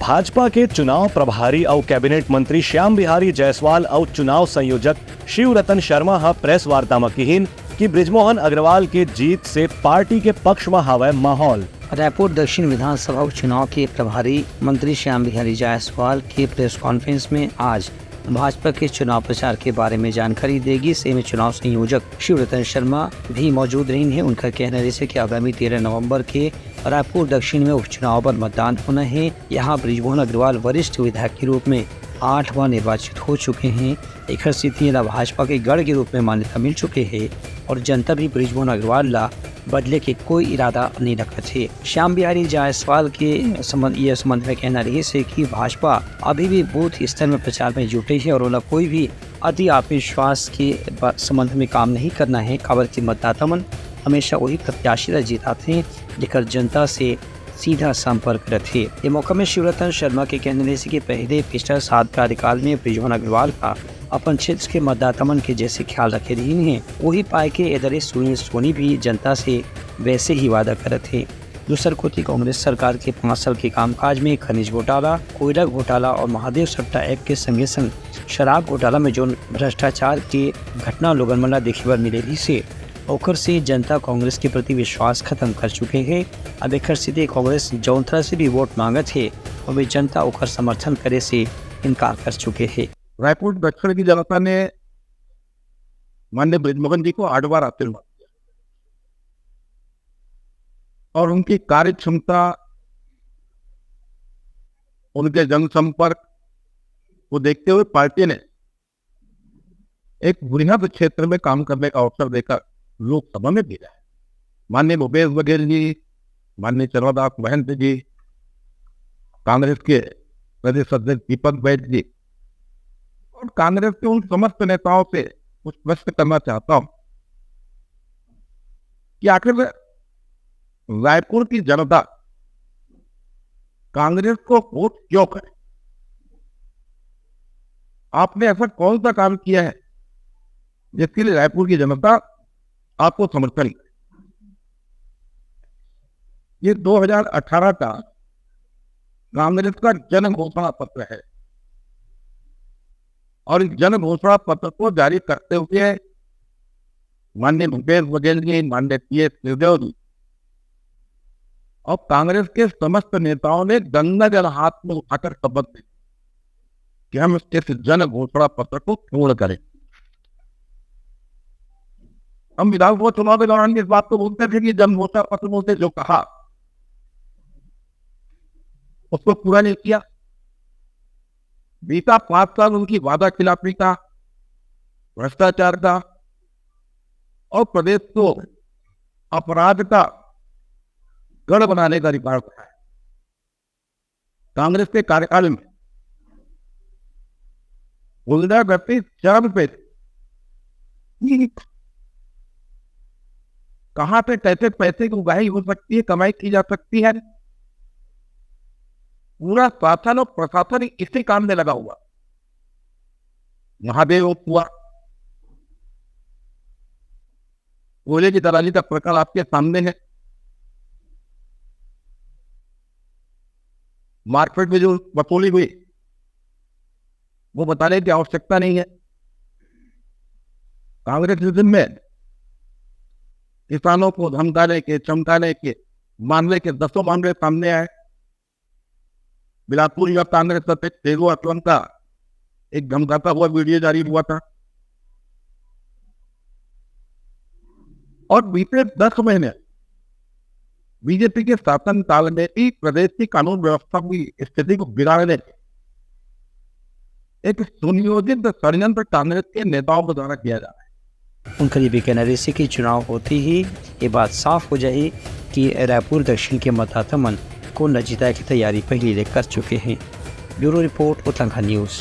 भाजपा के चुनाव प्रभारी और कैबिनेट मंत्री श्याम बिहारी जायसवाल और चुनाव संयोजक शिव रतन शर्मा हा प्रेस वार्ता में कहिन कि बृजमोहन अग्रवाल के जीत से पार्टी के पक्ष में हवे माहौल। रायपुर दक्षिण विधानसभा उपचुनाव के प्रभारी मंत्री श्याम बिहारी जायसवाल के प्रेस कॉन्फ्रेंस में आज भाजपा के चुनाव प्रचार के बारे में जानकारी देगी। से में चुनाव संयोजक शिव रतन शर्मा भी मौजूद रही हैं। उनका कहना है कि आगामी 13 नवंबर के रायपुर दक्षिण में उपचुनाव पर मतदान होना है। यहाँ बृजमोहन अग्रवाल वरिष्ठ विधायक के रूप में 8 बार निर्वाचित हो चुके हैं। एक स्थिति भाजपा के गढ़ के रूप में मान्यता मिल चुके हैं और जनता भी बृजमोहन अग्रवाल ला बदले के कोई इरादा नहीं रखते थे। श्याम बिहारी जायसवाल के संबंध में कहना रही है कि भाजपा अभी भी बूथ स्तर में प्रचार में जुटे है और उन्हें कोई भी अति आत्मविश्वास के संबंध में काम नहीं करना है। खबर की मतदाता मन हमेशा वही प्रत्याशी जीताते हैं लेकर जनता से सीधा संपर्क रखे। ये मौका में शिव रतन शर्मा के कहने से कि पहले पिछले 7 कार्यकाल में बृजमोहन अग्रवाल का अपन क्षेत्र के मतदाता मन के जैसे ख्याल रखे रही हैं, वही पाए के इधर सुनील सोनी भी जनता से वैसे ही वादा करे थे। दूसर को कांग्रेस सरकार के 5 साल के कामकाज में खनिज घोटाला, कोयला घोटाला और महादेव सट्टा एक्ट के संगे संग शराब घोटाला में जो भ्रष्टाचार के घटना लोगन मन देखे बर मिले रही से ओकर से जनता कांग्रेस के प्रति विश्वास खत्म कर चुके हैं। अब एक सीधे कांग्रेस जौन तरह से भी वोट मांगत है और वे जनता ओकर समर्थन करे से इनकार कर चुके हैं। रायपुर दक्षिण की जनता ने माननीय बृजमोहन जी को 8 बार आशीर्वाद दिया और उनकी कार्य क्षमता, उनके जनसंपर्क को देखते हुए पार्टी ने एक बृहद क्षेत्र में काम करने का अवसर देकर लोकसभा में भेजा है। माननीय भूपेश बघेल जी, माननीय चरणदास महंत जी, कांग्रेस के प्रदेश अध्यक्ष दीपक बैठ जी और कांग्रेस के उन समस्त नेताओं से कुछ प्रश्न करना चाहता हूं कि आखिर रायपुर की जनता कांग्रेस को वोट क्यों करे? आपने ऐसा कौन सा काम किया है जिसके लिए रायपुर की जनता आपको समर्थन करे? ये 2018 का कांग्रेस का जन घोषणा पत्र है और इस जन घोषणा पत्र को जारी करते हुए माननीय भूपेश बघेल जी, माननीय PS सिंहदेव जी और कांग्रेस के समस्त नेताओं ने गंगा जल हाथ में उठाकर शपथ दी कि हम इस जन घोषणा पत्र को पूर्ण करें। हम विधानसभा चुनाव के दौरान इस बात को बोलते थे कि जन घोषणा पत्र में से जो कहा उसको पूरा नहीं किया। बीता 5 साल उनकी वादा खिलाफी का, भ्रष्टाचार का और प्रदेश को अपराध का गढ़ बनाने का रिकॉर्ड रहा है। कांग्रेस के कार्यकाल में गुंडागर्दी चरम पे कहां पे कैसे पैसे की उगाही हो सकती है, कमाई की जा सकती है, पूरा शासन और प्रशासन इसी काम में लगा हुआ। महादेव हुआ, कोयले की दलाली का प्रकार आपके सामने है। मार्केट में जो वसूली हुई वो बताने की आवश्यकता नहीं है। कांग्रेस शासन में किसानों को धमकाने के, चमकाने के मामले के 10 मामले सामने आए। बिलासपुर युवा कांग्रेस अध्यक्ष तेगो असलम का एक धमकाता हुआ वीडियो जारी हुआ था और बीते 10 महीने बीजेपी के शासन काल में भी प्रदेश की कानून व्यवस्था की स्थिति को बिगाड़ने एक सुनियोजित षड्यंत्र कांग्रेस के नेताओं के द्वारा किया जा रहा है। उनका ये भी कहना है कि चुनाव होते ही ये बात साफ हो जाए कि रायपुर दक्षिण के मतदाता मन को न जिताए की तैयारी पहले कर चुके हैं। Bureau report, Uttarakhand news.